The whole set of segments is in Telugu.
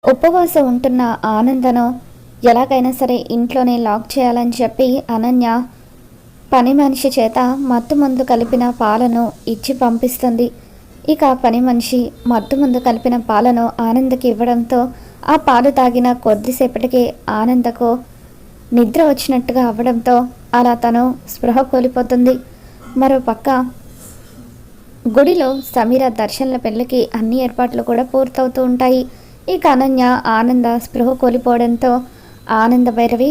ఉపవాసం ఉంటున్న ఆనందను ఎలాగైనా సరే ఇంట్లోనే లాక్ చేయాలని చెప్పి అనన్య పని మనిషి చేత మత్తు ముందు కలిపిన పాలను ఇచ్చి పంపిస్తుంది. ఇక పని మనిషి మత్తు ముందు కలిపిన పాలను ఆనందకి ఇవ్వడంతో ఆ పాలు తాగిన కొద్దిసేపటికి ఆనందకు నిద్ర వచ్చినట్టుగా అవ్వడంతో అలా తను స్పృహ కోల్పోతుంది. మరోపక్క గుడిలో సమీర దర్శన్ల పెళ్లికి అన్ని ఏర్పాట్లు కూడా పూర్తవుతూ ఉంటాయి. ఇక అనన్య ఆనంద స్పృహ కోల్పోవడంతో ఆనంద భైరవి,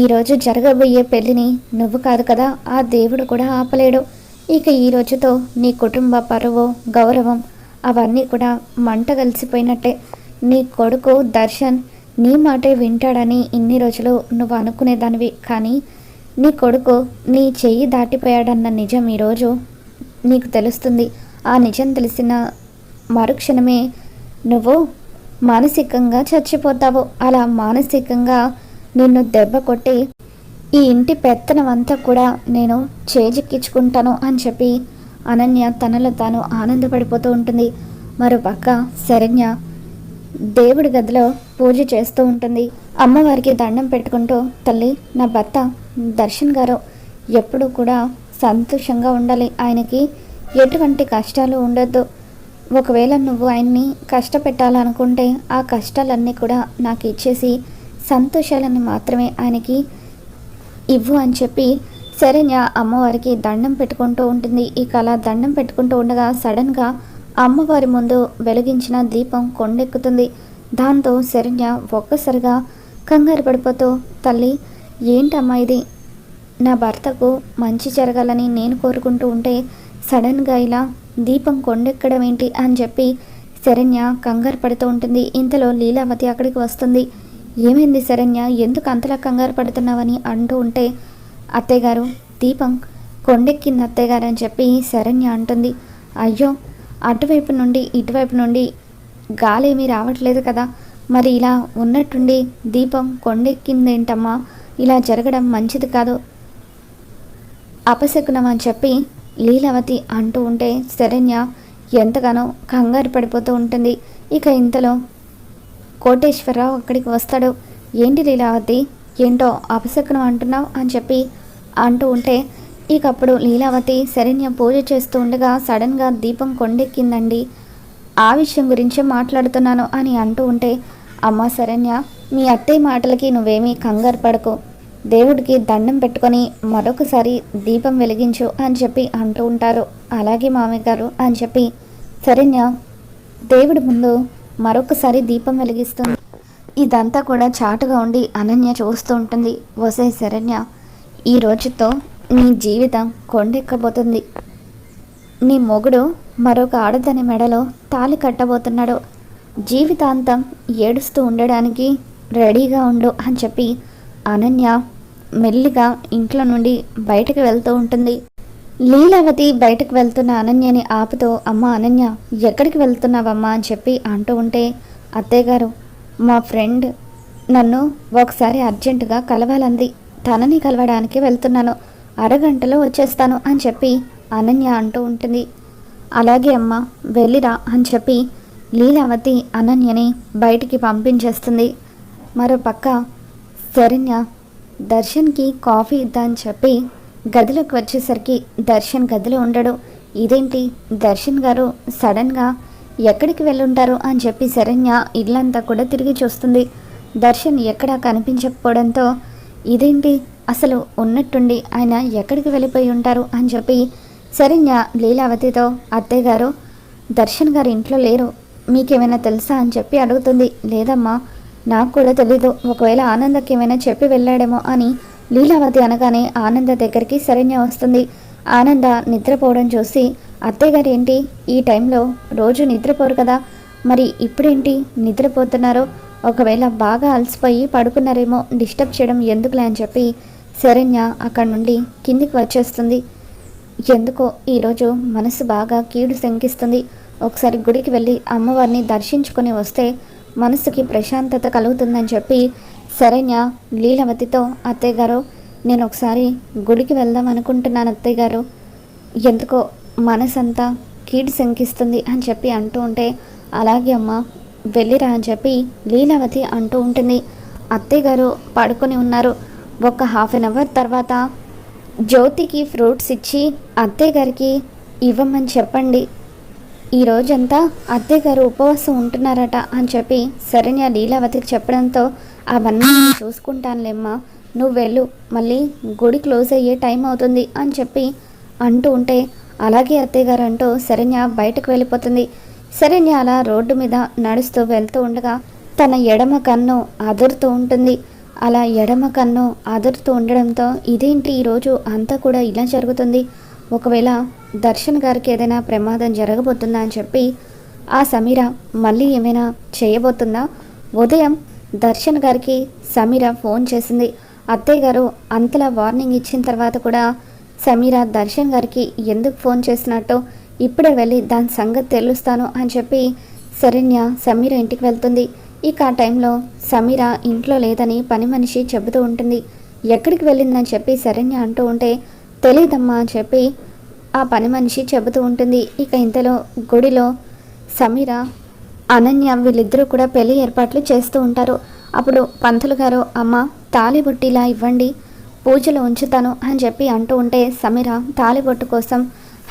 ఈరోజు జరగబోయే పెళ్ళిని నువ్వు కాదు కదా, ఆ దేవుడు కూడా ఆపలేడు. ఇక ఈ రోజుతో నీ కుటుంబ పరువు గౌరవం అవన్నీ కూడా మంట కలిసిపోయినట్టే. నీ కొడుకు దర్శన్ నీ మాటే వింటాడని ఇన్ని రోజులు నువ్వు అనుకునేదానివి, కానీ నీ కొడుకు నీ చెయ్యి దాటిపోయాడన్న నిజం ఈరోజు నీకు తెలుస్తుంది. ఆ నిజం తెలిసిన మరుక్షణమే నువ్వు మానసికంగా చచ్చిపోతావు. అలా మానసికంగా నిన్ను దెబ్బ కొట్టి ఈ ఇంటి పెత్తనం అంతా కూడా నేను చేజిక్కించుకుంటాను అని చెప్పి అనన్య తనలో తాను ఆనందపడిపోతూ ఉంటుంది. మరోపక్క శరణ్య దేవుడి గదిలో పూజ చేస్తూ ఉంటుంది. అమ్మవారికి దండం పెట్టుకుంటూ, తల్లి, నా భర్త దర్శన్ గారు ఎప్పుడూ కూడా సంతోషంగా ఉండాలి, ఆయనకి ఎటువంటి కష్టాలు ఉండొద్దు. ఒకవేళ నువ్వు ఆయన్ని కష్టపెట్టాలనుకుంటే ఆ కష్టాలన్నీ కూడా నాకు ఇచ్చేసి సంతోషాలని మాత్రమే ఆయనకి ఇవ్వు అని చెప్పి శరణ్య అమ్మవారికి దండం పెట్టుకుంటూ ఉంటుంది. ఇక అలా దండం పెట్టుకుంటూ ఉండగా సడన్గా అమ్మవారి ముందు వెలిగించిన దీపం కొండెక్కుతుంది. దాంతో శరణ్య ఒక్కసారిగా కంగారు పడిపోతూ, తల్లి, ఏంటమ్మా ఇది? నా భర్తకు మంచి జరగాలని నేను కోరుకుంటూ ఉంటే సడన్గా ఇలా దీపం కొండెక్కడం ఏంటి అని చెప్పి శరణ్య కంగారు పడుతూ ఉంటుంది. ఇంతలో లీలావతి అక్కడికి వస్తుంది. ఏమైంది శరణ్య, ఎందుకు అంతలా కంగారు పడుతున్నావని అంటూ ఉంటే, అత్తయ్యగారు, దీపం కొండెక్కింది అత్తయ్యగారు అని చెప్పి శరణ్య అంటుంది. అయ్యో, అటువైపు నుండి ఇటువైపు నుండి గాలేమీ రావట్లేదు కదా, మరి ఇలా ఉన్నట్టుండి దీపం కొండెక్కిందేంటమ్మా, ఇలా జరగడం మంచిది కాదు, అపశకునం అని చెప్పి లీలావతి అంటూ ఉంటే శరణ్య ఎంతగానో కంగారు పడిపోతూ ఉంటుంది. ఇక ఇంతలో కోటేశ్వరరావు అక్కడికి వస్తాడు. ఏంటి లీలావతి, ఏంటో అపశకునం అంటున్నావు అని చెప్పి అంటూ ఉంటే, ఇక అప్పుడు లీలావతి శరణ్య పూజ చేస్తూ ఉండగా సడన్గా దీపం కొండెక్కిందండి, ఆ విషయం గురించే మాట్లాడుతున్నాను అని అంటూ ఉంటే, అమ్మ శరణ్య, మీ అత్తయ్య మాటలకి నువ్వేమీ కంగారు పడకు, దేవుడికి దండం పెట్టుకొని మరొకసారి దీపం వెలిగించు అని చెప్పి అంటూ ఉంటారు. అలాగే మామయ్య గారు అని చెప్పి శరణ్య దేవుడి ముందు మరొకసారి దీపం వెలిగిస్తుంది. ఇదంతా కూడా చాటుగా ఉండి అనన్య చూస్తూ ఉంటుంది. వసే శరణ్య, ఈ రోజుతో నీ జీవితం కొండెక్కబోతుంది. నీ మొగుడు మరొక ఆడదాని మెడలో తాళి కట్టబోతున్నాడు. జీవితాంతం ఏడుస్తూ ఉండడానికి రెడీగా ఉండు అని చెప్పి అనన్య మెల్లిగా ఇంట్లో నుండి బయటకు వెళ్తూ ఉంటుంది. లీలావతి బయటకు వెళ్తున్న అనన్యని ఆపుతూ, అమ్మ అనన్య, ఎక్కడికి వెళ్తున్నావమ్మా అని చెప్పి అంటూ ఉంటే, అత్తయ్య గారు, మా ఫ్రెండ్ నన్ను ఒకసారి అర్జెంటుగా కలవాలంది, తనని కలవడానికి వెళ్తున్నాను, అరగంటలో వచ్చేస్తాను అని చెప్పి అనన్య అంటూ ఉంటుంది. అలాగే అమ్మ, వెళ్ళిరా అని చెప్పి లీలావతి అనన్యని బయటికి పంపించేస్తుంది. మరోపక్క శరణ్య దర్శన్కి కాఫీ ఇద్దామని చెప్పి గదిలోకి వచ్చేసరికి దర్శన్ గదిలో ఉండడు. ఇదేంటి, దర్శన్ గారు సడన్గా ఎక్కడికి వెళ్ళుంటారు అని చెప్పి శరణ్య ఇల్లంతా కూడా తిరిగి చూస్తుంది. దర్శన్ ఎక్కడా కనిపించకపోవడంతో, ఇదేంటి, అసలు ఉన్నట్టుండి ఆయన ఎక్కడికి వెళ్ళిపోయి ఉంటారు అని చెప్పి శరణ్య లీలావతితో, అత్తయ్య గారు, దర్శన్ గారు ఇంట్లో లేరు, మీకేమైనా తెలుసా అని చెప్పి అడుగుతుంది. లేదమ్మా, నాకు కూడా తెలీదు, ఒకవేళ ఆనందకి ఏమైనా చెప్పి వెళ్ళాడేమో అని లీలావతి అనగానే ఆనంద దగ్గరికి శరణ్య వస్తుంది. ఆనంద నిద్రపోవడం చూసి, అత్తయ్య గారు ఏంటి ఈ టైంలో, రోజు నిద్రపోరు కదా, మరి ఇప్పుడేంటి నిద్రపోతున్నారు, ఒకవేళ బాగా అలసిపోయి పడుకున్నారేమో, డిస్టర్బ్ చేయడం ఎందుకులే అని చెప్పి శరణ్య అక్కడి నుండి కిందికి వచ్చేస్తుంది. ఎందుకో ఈరోజు మనసు బాగా కీడు శంకిస్తుంది, ఒకసారి గుడికి వెళ్ళి అమ్మవారిని దర్శించుకొని వస్తే మనసుకి ప్రశాంతత కలుగుతుందని చెప్పి శరణ్య లీలావతితో, అత్తయ్య గారు, నేను ఒకసారి గుడికి వెళ్దాం అనుకుంటున్నాను అత్తయ్య గారు, ఎందుకో మనసంతా కీడు శంకిస్తుంది అని చెప్పి అంటూ ఉంటే, అలాగే అమ్మ, వెళ్ళిరా అని చెప్పి లీలావతి అంటూ ఉంటుంది. అత్తయ్య గారు పడుకొని ఉన్నారు. ఒక హాఫ్ అన్ అవర్ తర్వాత జ్యోతికి ఫ్రూట్స్ ఇచ్చి అత్తయ్య గారికి ఇవ్వమని చెప్పండి, ఈ రోజంతా అత్తయ్య గారు ఉపవాసం ఉంటున్నారట అని చెప్పి శరణ్య లీలావతికి చెప్పడంతో అవన్నీ నేను చూసుకుంటానులేమ్మా, నువ్వు వెళ్ళు, మళ్ళీ గుడి క్లోజ్ అయ్యే టైం అవుతుంది అని చెప్పి అంటూ ఉంటే అలాగే అత్తయ్య గారు అంటూ శరణ్య బయటకు వెళ్ళిపోతుంది. శరణ్య అలా రోడ్డు మీద నడుస్తూ వెళ్తూ ఉండగా తన ఎడమ కన్ను అదురుతూ ఉంటుంది. అలా ఎడమ కన్ను అదురుతూ ఉండడంతో ఇదేంటి ఈరోజు అంతా కూడా ఇలా జరుగుతుంది, ఒకవేళ దర్శన్ గారికి ఏదైనా ప్రమాదం జరగబోతుందా అని చెప్పి ఆ సమీర మళ్ళీ ఏమైనా చేయబోతుందా? ఉదయం దర్శన్ గారికి సమీర ఫోన్ చేసింది. అత్తయ్య గారు అంతలా వార్నింగ్ ఇచ్చిన తర్వాత కూడా సమీర దర్శన్ గారికి ఎందుకు ఫోన్ చేసినట్టు ఇప్పుడే వెళ్ళి దాని సంగతి తెలుస్తాను అని చెప్పి శరణ్య సమీర ఇంటికి వెళ్తుంది. ఇక ఆ టైంలో సమీర ఇంట్లో లేదని పని మనిషి చెబుతూ ఉంటుంది. ఎక్కడికి వెళ్ళిందని చెప్పి శరణ్య అంటూ ఉంటే తెలీదమ్మా అని చెప్పి ఆ పని మనిషి చెబుతూ ఉంటుంది. ఇక ఇంతలో గుడిలో సమీర అనన్య వీళ్ళిద్దరూ కూడా పెళ్లి ఏర్పాట్లు చేస్తూ ఉంటారు. అప్పుడు పంతులు గారు అమ్మ తాళిబొట్టిలా ఇవ్వండి, పూజలో ఉంచుతాను అని చెప్పి అంటూ ఉంటే సమీర తాళిబొట్టు కోసం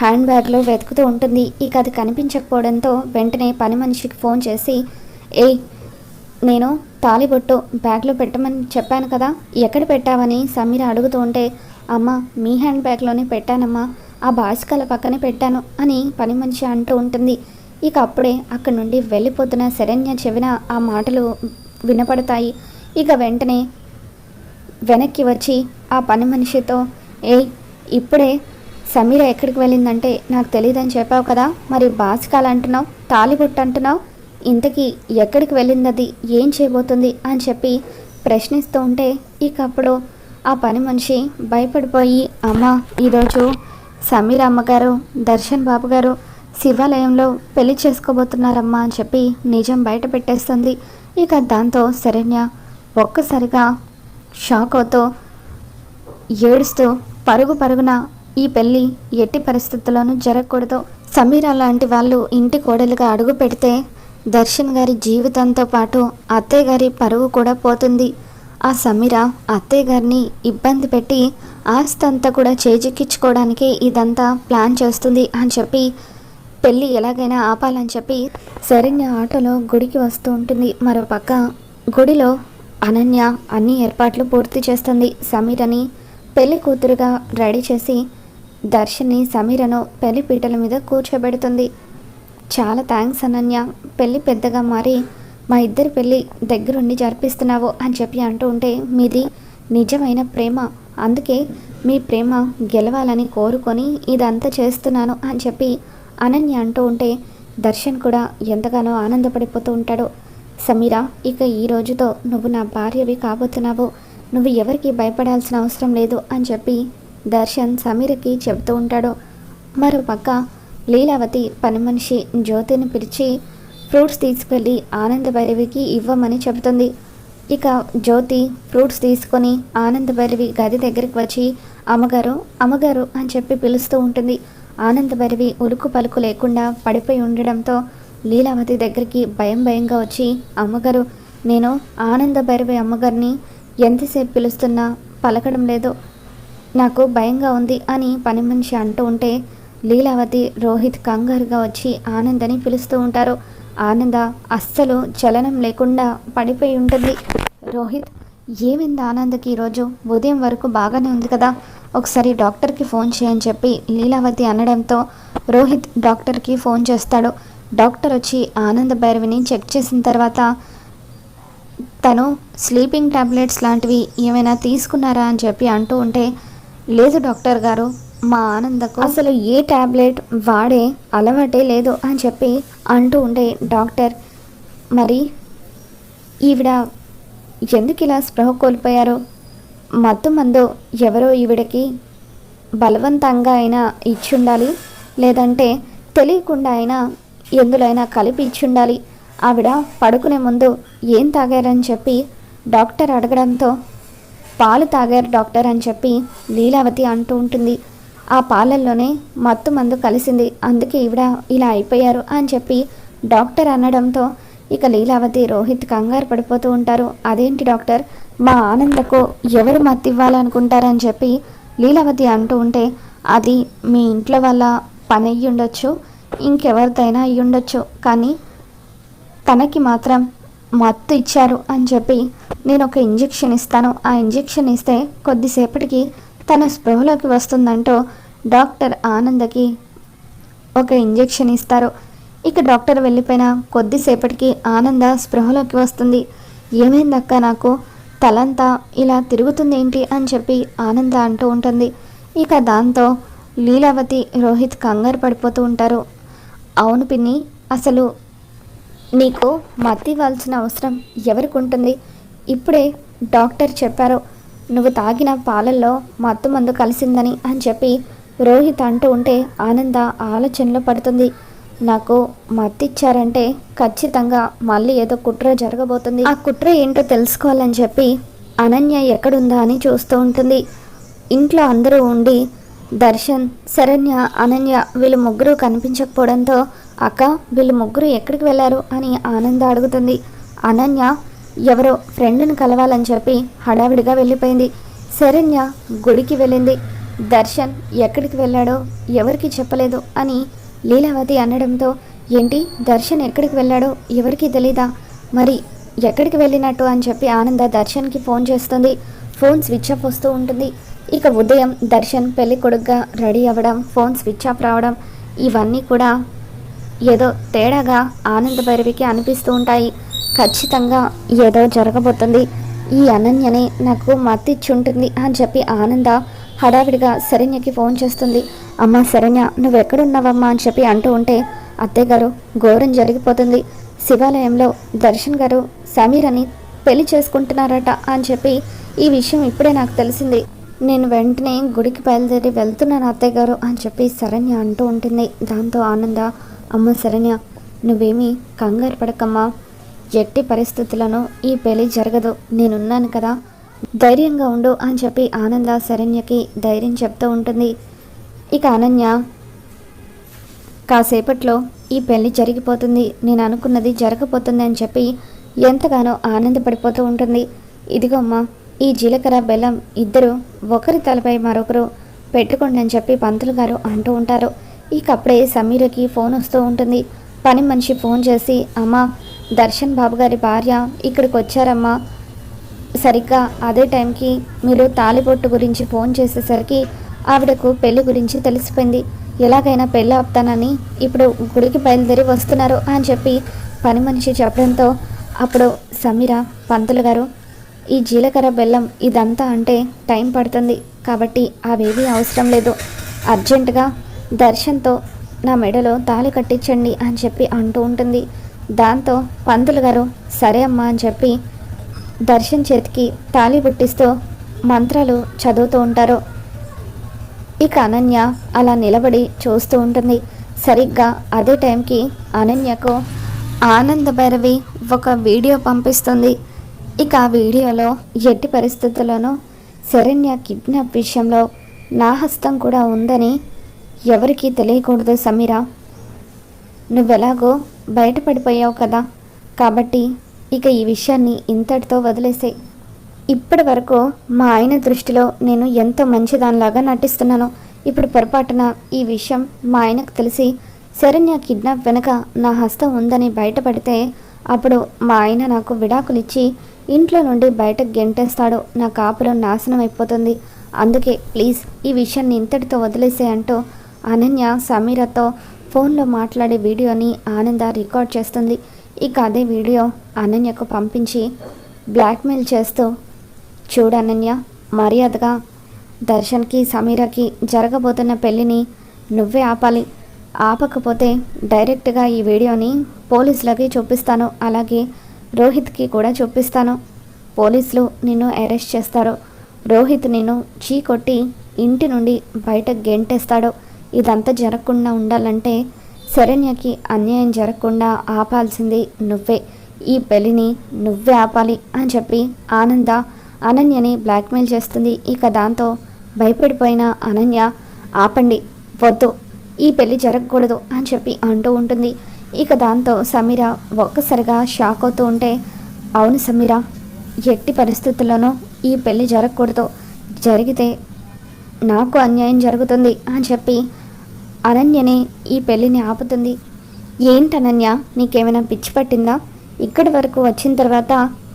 హ్యాండ్ బ్యాగ్లో వెతుకుతూ ఉంటుంది. ఇక అది కనిపించకపోవడంతో వెంటనే పని మనిషికి ఫోన్ చేసి ఏయ్ నేను తాళిబొట్టు బ్యాగ్లో పెట్టమని చెప్పాను కదా, ఎక్కడ పెట్టావని సమీర అడుగుతూ ఉంటే అమ్మ మీ హ్యాండ్ బ్యాగ్లోనే పెట్టానమ్మా, ఆ బాసికల పక్కనే పెట్టాను అని పని మనిషి అంటూ ఉంటుంది. ఇక అప్పుడే అక్కడి నుండి వెళ్ళిపోతున్న శరణ్య చెవిన ఆ మాటలు వినపడతాయి. ఇక వెంటనే వెనక్కి వచ్చి ఆ పని మనిషితో ఏయ్ ఇప్పుడే సమీర ఎక్కడికి వెళ్ళిందంటే నాకు తెలియదని చెప్పావు కదా, మరి బాసికాలు అంటున్నావు, తాళిబొట్టు అంటున్నావు, ఇంతకీ ఎక్కడికి వెళ్ళింది, అది ఏం చేయబోతుంది అని చెప్పి ప్రశ్నిస్తూ ఉంటే ఇక అప్పుడు ఆ పని మనిషి భయపడిపోయి అమ్మ ఈరోజు సమీర అమ్మగారు దర్శన్ బాబు గారు శివాలయంలో పెళ్లి చేసుకోబోతున్నారమ్మా అని చెప్పి నిజం బయట పెట్టేస్తుంది. ఇక దాంతో శరణ్య ఒక్కసారిగా షాక్ అవుతూ ఏడుస్తూ పరుగున ఈ పెళ్ళి ఎట్టి పరిస్థితుల్లోనూ జరగకూడదు, సమీర లాంటి వాళ్ళు ఇంటి కోడలుగా అడుగు పెడితే దర్శన్ గారి జీవితంతో పాటు అత్తయ్య గారి పరువు కూడా పోతుంది, ఆ సమీర అత్తయ్య గారిని ఇబ్బంది పెట్టి ఆస్తి అంతా కూడా చేజిక్కించుకోవడానికి ఇదంతా ప్లాన్ చేస్తుంది అని చెప్పి పెళ్ళి ఎలాగైనా ఆపాలని చెప్పి శరణ్య ఆటోలో గుడికి వస్తూ ఉంటుంది. మరోపక్క గుడిలో అనన్య అన్ని ఏర్పాట్లు పూర్తి చేస్తుంది. సమీరని పెళ్లి కూతురుగా రెడీ చేసి దర్శన్ని సమీరను పెళ్లి పీటల మీద కూర్చోబెడుతుంది. చాలా థ్యాంక్స్ అనన్య, పెళ్ళి పెద్దగా మారి మా ఇద్దరి పెళ్ళి దగ్గరుండి జరిపిస్తున్నావు అని చెప్పి అంటూ ఉంటే మీది నిజమైన ప్రేమ, అందుకే మీ ప్రేమ గెలవాలని కోరుకొని ఇదంతా చేస్తున్నాను అని చెప్పి అనన్య అంటూ ఉంటే దర్శన్ కూడా ఎంతగానో ఆనందపడిపోతూ ఉంటాడు. సమీర ఇక ఈ రోజుతో నువ్వు నా భార్యవి కాబోతున్నావు, నువ్వు ఎవరికి భయపడాల్సిన అవసరం లేదు అని చెప్పి దర్శన్ సమీరకి చెబుతూ ఉంటాడు. మరోపక్క లీలావతి పని మనిషి జ్యోతిని పిలిచి ఫ్రూట్స్ తీసుకెళ్ళి ఆనంద భైరవికి ఇవ్వమని చెబుతుంది. ఇక జ్యోతి ఫ్రూట్స్ తీసుకొని ఆనంద భైరవి గది దగ్గరికి వచ్చి అమ్మగారు అమ్మగారు అని చెప్పి పిలుస్తూ ఉంటుంది. ఆనంద భైరవి ఉలుకు పలుకు లేకుండా పడిపోయి ఉండడంతో లీలావతి దగ్గరికి భయంగా వచ్చి అమ్మగారు నేను ఆనంద భైరవి అమ్మగారిని ఎంతసేపు పిలుస్తున్నా పలకడం లేదు, నాకు భయంగా ఉంది అని పని మనిషి అంటూ ఉంటే లీలావతి రోహిత్ కంగారుగా వచ్చి ఆనందని పిలుస్తూ ఉంటారు. ఆనంద అస్సలు చలనం లేకుండా పడిపోయి ఉంటుంది. రోహిత్ ఏమైంది ఆనందకి, ఈరోజు ఉదయం వరకు బాగానే ఉంది కదా, ఒకసారి డాక్టర్కి ఫోన్ చేయని చెప్పి లీలావతి అనడంతో రోహిత్ డాక్టర్కి ఫోన్ చేస్తాడు. డాక్టర్ వచ్చి ఆనంద భైరవిని చెక్ చేసిన తర్వాత తను స్లీపింగ్ టాబ్లెట్స్ లాంటివి ఏమైనా తీసుకున్నారా అని చెప్పి అంటూ ఉంటే లేదు డాక్టర్ గారు, మా ఆనందకు అసలు ఏ టాబ్లెట్ వాడే అలవాటే లేదు అని చెప్పి అంటూ ఉండే డాక్టర్ మరి ఈవిడ ఎందుకు ఇలా స్పృహ కోల్పోయారు, మత్తు మందు ఎవరో ఈవిడకి బలవంతంగా అయినా ఇచ్చుండాలి, లేదంటే తెలియకుండా అయినా ఎందులైనా కలిపి ఇచ్చుండాలి, ఆవిడ పడుకునే ముందు ఏం తాగారని చెప్పి డాక్టర్ అడగడంతో పాలు తాగారు డాక్టర్ అని చెప్పి లీలావతి అంటూ ఉంటుంది. ఆ పాలల్లోనే మత్తు మందు కలిసింది, అందుకే ఈవిడ ఇలా అయిపోయారు అని చెప్పి డాక్టర్ అనడంతో ఇక లీలావతి రోహిత్ కంగారు పడిపోతూ ఉంటారు. అదేంటి డాక్టర్, మా ఆనందకు ఎవరు మత్తివ్వాలనుకుంటారని చెప్పి లీలావతి అంటూ ఉంటే, అది మీ ఇంట్లో వాళ్ళ పని అయ్యి ఉండొచ్చు, ఇంకెవరిదైనా అయ్యి ఉండొచ్చు, కానీ తనకి మాత్రం మత్తు ఇచ్చారు అని చెప్పి నేను ఒక ఇంజెక్షన్ ఇస్తాను, ఆ ఇంజెక్షన్ ఇస్తే కొద్దిసేపటికి తన స్పృహలోకి వస్తుందంటూ డాక్టర్ ఆనందకి ఒక ఇంజెక్షన్ ఇస్తారు. ఇక డాక్టర్ వెళ్ళిపోయిన కొద్దిసేపటికి ఆనంద స్పృహలోకి వస్తుంది. ఏమైందక్క, నాకు తలంతా ఇలా తిరుగుతుంది ఏంటి అని చెప్పి ఆనంద అంటూ ఉంటుంది. ఇక దాంతో లీలావతి రోహిత్ కంగారు పడిపోతూ ఉంటారు. అవును పిన్ని, అసలు నీకు మత్తి ఇవ్వాల్సిన అవసరం ఎవరికి ఉంటుంది? ఇప్పుడే డాక్టర్ చెప్పారు నువ్వు తాగిన పాలల్లో మత్తు మందు కలిసిందని అని చెప్పి రోహిత్ అంటూ ఉంటే ఆనంద ఆలోచనలో పడుతుంది. నాకు మత్తిచ్చారంటే ఖచ్చితంగా మళ్ళీ ఏదో కుట్ర జరగబోతుంది, ఆ కుట్ర ఏంటో తెలుసుకోవాలని చెప్పి అనన్య ఎక్కడుందా అని చూస్తూ ఉంటుంది. ఇంట్లో అందరూ ఉండి దర్శన్, శరణ్య, అనన్య వీళ్ళు ముగ్గురు కనిపించకపోవడంతో అక్క వీళ్ళు ముగ్గురు ఎక్కడికి వెళ్ళారు అని ఆనంద అడుగుతుంది. అనన్య ఎవరో ఫ్రెండ్ని కలవాలని చెప్పి హడావిడిగా వెళ్ళిపోయింది. శరణ్య గుడికి వెళ్ళింది. దర్శన్ ఎక్కడికి వెళ్ళాడో ఎవరికి చెప్పలేదు అని లీలావతి అనడంతో, ఏంటి దర్శన్ ఎక్కడికి వెళ్ళాడో ఎవరికి తెలీదా, మరి ఎక్కడికి వెళ్ళినట్టు అని చెప్పి ఆనంద దర్శన్కి ఫోన్ చేస్తుంది. ఫోన్ స్విచ్ ఆఫ్ వస్తూ ఉంటుంది. ఇక ఉదయం దర్శన్ పెళ్లి కొడుకుగా రెడీ అవ్వడం, ఫోన్ స్విచ్ ఆఫ్ రావడం, ఇవన్నీ కూడా ఏదో తేడాగా ఆనంద భైరవికి అనిపిస్తూ ఉంటాయి. ఖచ్చితంగా ఏదో జరగబోతుంది, ఈ అనన్యనే నాకు మత్తిచ్చుంటుంది అని చెప్పి ఆనంద హడావిడిగా శరణ్యకి ఫోన్ చేస్తుంది. అమ్మ శరణ్య, నువ్వెక్కడున్నావమ్మా అని చెప్పి అంటూ ఉంటే, అత్తయ్య గారు ఘోరం జరిగిపోతుంది, శివాలయంలో దర్శన్ గారు సమీరని పెళ్లి చేసుకుంటున్నారట అని చెప్పి ఈ విషయం ఇప్పుడే నాకు తెలిసింది, నేను వెంటనే గుడికి బయలుదేరి వెళ్తున్నాను అత్తయ్య గారు అని చెప్పి శరణ్య అంటూ ఉంటుంది. దాంతో ఆనంద, అమ్మ శరణ్య నువ్వేమీ కంగారు పడకమ్మా, ఎట్టి పరిస్థితులను ఈ పెళ్లి జరగదు, నేనున్నాను కదా, ధైర్యంగా ఉండు అని చెప్పి ఆనంద శరణ్యకి ధైర్యం చెప్తూ ఉంటుంది. ఇక అనన్య కాసేపట్లో ఈ పెళ్లి జరిగిపోతుంది, నేను అనుకున్నది జరగబోతుంది అని చెప్పి ఎంతగానో ఆనందపడిపోతూ ఉంటుంది. ఇదిగోమ్మా ఈ జీలకర్ర బెల్లం ఇద్దరు ఒకరి తలపై మరొకరు పెట్టుకోండి అని చెప్పి పంతులు గారు అంటూ ఉంటారు. ఇక అప్పుడే సమీరకి ఫోన్ వస్తూ ఉంటుంది. పని మనిషి ఫోన్ చేసి, అమ్మా దర్శన్ బాబు గారి భార్య ఇక్కడికి వచ్చారమ్మా, సరిగ్గా అదే టైంకి మీరు తాలిబొట్టు గురించి ఫోన్ చేసేసరికి ఆవిడకు పెళ్లి గురించి తెలిసిపోయింది, ఎలాగైనా పెళ్ళి ఆపుతానని ఇప్పుడు గుడికి బయలుదేరి వస్తున్నారు అని చెప్పి పని మనిషి చెప్పడంతో అప్పుడు సమీర, పంతులు గారు ఈ జీలకర్ర బెల్లం ఇదంతా అంటే టైం పడుతుంది కాబట్టి అవేవీ అవసరం లేదు, అర్జెంటుగా దర్శన్తో నా మెడలో తాళి కట్టించండి అని చెప్పి అంటూ ఉంటుంది. దాంతో పంతులు గారు సరే అమ్మా అని చెప్పి దర్శన్ చేతికి తాళి పుట్టిస్తూ మంత్రాలు చదువుతూ ఉంటారు. ఇక అనన్య అలా నిలబడి చూస్తూ ఉంటుంది. సరిగ్గా అదే టైంకి అనన్యకు ఆనంద భైరవి ఒక వీడియో పంపిస్తుంది. ఇక ఆ వీడియోలో ఎట్టి పరిస్థితుల్లోనూ శరణ్య కిడ్నాప్ విషయంలో నా హస్తం కూడా ఉందని ఎవరికీ తెలియకూడదు సమీర, నువ్వెలాగో బయటపడిపోయావు కదా, కాబట్టి ఇక ఈ విషయాన్ని ఇంతటితో వదిలేసే. ఇప్పటి వరకు మా ఆయన దృష్టిలో నేను ఎంతో మంచిదానిలాగా నటిస్తున్నాను, ఇప్పుడు పొరపాటున ఈ విషయం మా ఆయనకు తెలిసి శరణ్య కిడ్నాప్ వెనుక నా హస్తం ఉందని బయటపడితే అప్పుడు మా ఆయన నాకు విడాకులిచ్చి ఇంట్లో నుండి బయటకు గెంటేస్తాడు, నా కాపురం నాశనం అయిపోతుంది, అందుకే ప్లీజ్ ఈ విషయాన్ని ఇంతటితో వదిలేసే అంటూ అనన్య సమీరతో ఫోన్లో మాట్లాడే వీడియోని ఆనంద రికార్డ్ చేస్తుంది. ఇక అదే వీడియో అనన్యకు పంపించి బ్లాక్మెయిల్ చేస్తూ, చూడు అనన్య, మర్యాదగా దర్శన్కి సమీరకి జరగబోతున్న పెళ్ళిని నువ్వే ఆపాలి, ఆపకపోతే డైరెక్ట్గా ఈ వీడియోని పోలీసులకి చూపిస్తాను, అలాగే రోహిత్కి కూడా చూపిస్తాను, పోలీసులు నిన్ను అరెస్ట్ చేస్తారు, రోహిత్ నిన్ను చీకొట్టి ఇంటి నుండి బయట గెంటేస్తాడు, ఇదంతా జరగకుండా ఉండాలంటే శరణ్యకి అన్యాయం జరగకుండా ఆపాల్సింది నువ్వే, ఈ పెళ్ళిని నువ్వే ఆపాలి అని చెప్పి ఆనంద అనన్యని బ్లాక్మెయిల్ చేస్తుంది. ఇక దాంతో భయపడిపోయిన అనన్య, ఆపండి, వద్దు, ఈ పెళ్ళి జరగకూడదు అని చెప్పి అంటూ ఉంటుంది. ఇక దాంతో సమీర ఒక్కసారిగా షాక్ అవుతూ ఉంటే, అవును సమీర, ఎట్టి పరిస్థితుల్లోనూ ఈ పెళ్లి జరగకూడదు, జరిగితే నాకు అన్యాయం జరుగుతుంది అని చెప్పి అనన్యని ఈ పెళ్ళిని ఆపుతుంది. ఏంటనన్య, నీకేమైనా పిచ్చి పట్టిందా? ఇక్కడి వరకు వచ్చిన తర్వాత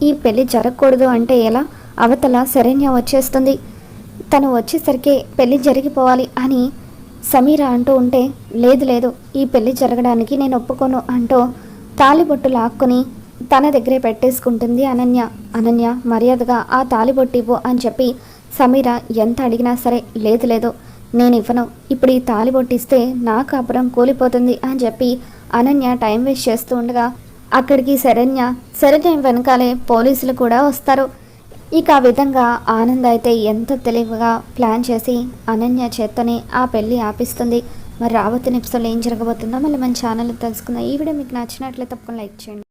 ఈ పెళ్ళి జరగకూడదు అంటే ఎలా? అవతల శరణ్య వచ్చేస్తుంది, తను వచ్చేసరికి పెళ్ళి జరిగిపోవాలి అని సమీర అంటూ ఉంటే, లేదు లేదు, ఈ పెళ్ళి జరగడానికి నేను ఒప్పుకోను అంటూ తాళిబొట్టు లాక్కుని తన దగ్గరే పెట్టేసుకుంటుంది అనన్య. అనన్య, మర్యాదగా ఆ తాళిబొట్టు ఇవ్వు అని చెప్పి సమీర ఎంత అడిగినా సరే, లేదు లేదు, నేను ఇవ్వను, ఇప్పుడు ఈ తాళిబొట్టు ఇస్తే నా కాపురం కూలిపోతుంది అని చెప్పి అనన్య టైం వేస్ట్ చేస్తూ ఉండగా అక్కడికి శరణ్య వెనకాలే పోలీసులు కూడా వస్తారు. ఇక ఆ విధంగా ఆనంద్ అయితే ఎంతో తెలివిగా ప్లాన్ చేసి అనన్య చేత్తోనే ఆ పెళ్ళి ఆపిస్తుంది. మరి రాబోతున్న ఎపిసోడ్లో ఏం జరగబోతుందో మళ్ళీ మన ఛానల్లో తెలుసుకుందాం. ఈ వీడియో మీకు నచ్చినట్లయితే తప్పకుండా లైక్ చేయండి.